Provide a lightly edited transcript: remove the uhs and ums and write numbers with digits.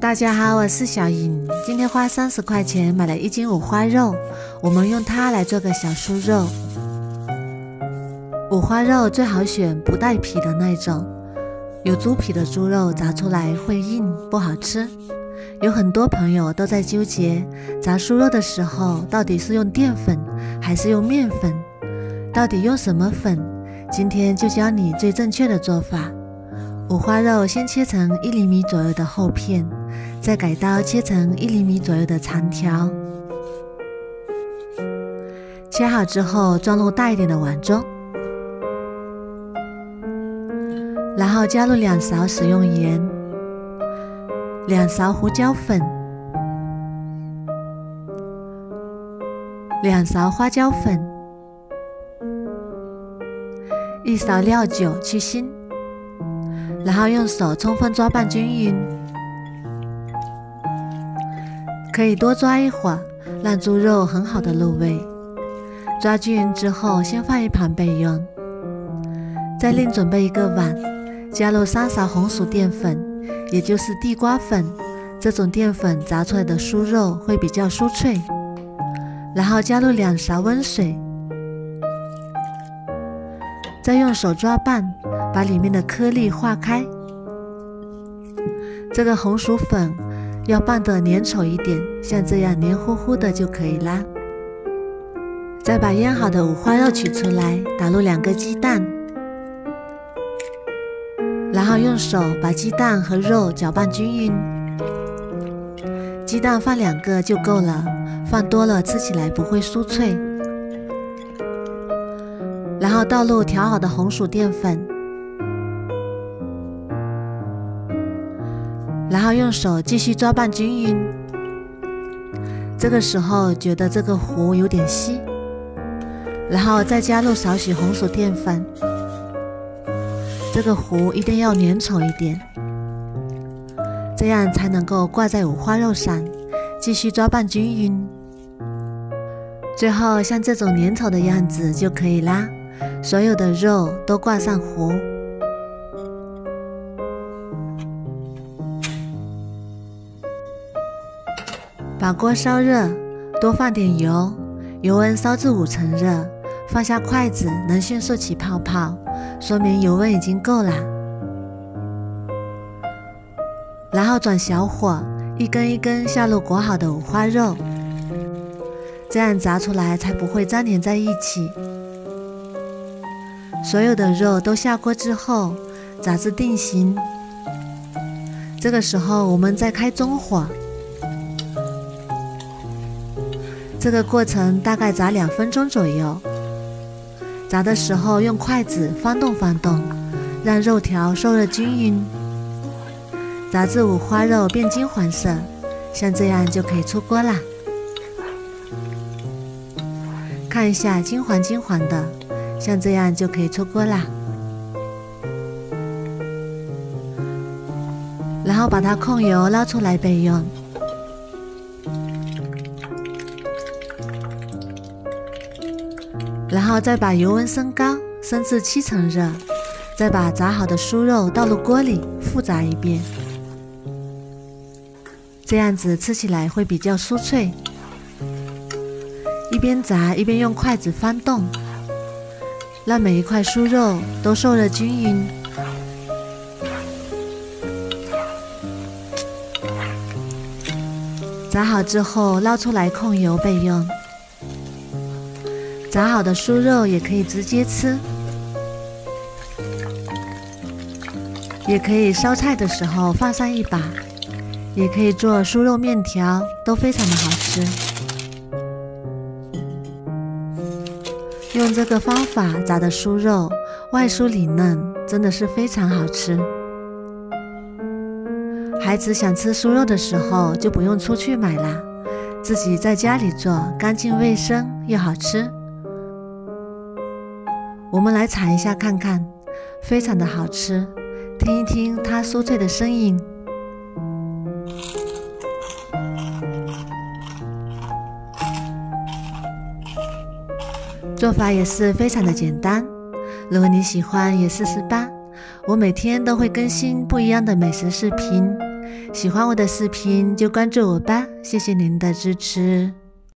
大家好，我是小颖。今天花30块钱买了1斤五花肉，我们用它来做个小酥肉。五花肉最好选不带皮的那种，有猪皮的猪肉炸出来会硬，不好吃。有很多朋友都在纠结，炸酥肉的时候到底是用淀粉还是用面粉，到底用什么粉？今天就教你最正确的做法。五花肉先切成1厘米左右的厚片，再改刀切成1厘米左右的长条。切好之后装入大一点的碗中，然后加入2勺食用盐、2勺胡椒粉、2勺花椒粉、1勺料酒去腥，然后用手充分抓拌均匀，可以多抓一会儿，让猪肉很好的入味。抓均匀之后，先放一旁备用。再另准备一个碗，加入3勺红薯淀粉，也就是地瓜粉。这种淀粉炸出来的酥肉会比较酥脆。然后加入2勺温水，再用手抓拌，把里面的颗粒化开。这个红薯粉要拌得粘稠一点，像这样黏糊糊的就可以啦。再把腌好的五花肉取出来，打入2个鸡蛋，然后用手把鸡蛋和肉搅拌均匀。鸡蛋放2个就够了，放多了吃起来不会酥脆。然后倒入调好的红薯淀粉，然后用手继续抓拌均匀。这个时候觉得这个糊有点稀，然后再加入少许红薯淀粉，这个糊一定要粘稠一点，这样才能够挂在五花肉上，继续抓拌均匀。最后像这种粘稠的样子就可以啦，所有的肉都挂上糊。把锅烧热，多放点油，油温烧至5成热，放下筷子能迅速起泡泡，说明油温已经够了。然后转小火，一根一根下入裹好的五花肉，这样炸出来才不会粘连在一起。所有的肉都下锅之后，炸至定型。这个时候我们再开中火，这个过程大概炸2分钟左右。炸的时候用筷子翻动翻动，让肉条受热均匀，炸至五花肉变金黄色，像这样就可以出锅啦。看一下金黄金黄的，像这样就可以出锅啦。然后把它控油捞出来备用。然后再把油温升高，升至7成热，再把炸好的酥肉倒入锅里复炸一遍，这样子吃起来会比较酥脆。一边炸一边用筷子翻动，让每一块酥肉都受热均匀。炸好之后捞出来控油备用。炸好的酥肉也可以直接吃，也可以烧菜的时候放上一把，也可以做酥肉面条，都非常的好吃。用这个方法炸的酥肉外酥里嫩，真的是非常好吃。孩子想吃酥肉的时候就不用出去买啦，自己在家里做，干净卫生又好吃。我们来尝一下看看，非常的好吃，听一听它酥脆的声音。做法也是非常的简单，如果你喜欢也试试吧。我每天都会更新不一样的美食视频，喜欢我的视频就关注我吧，谢谢您的支持。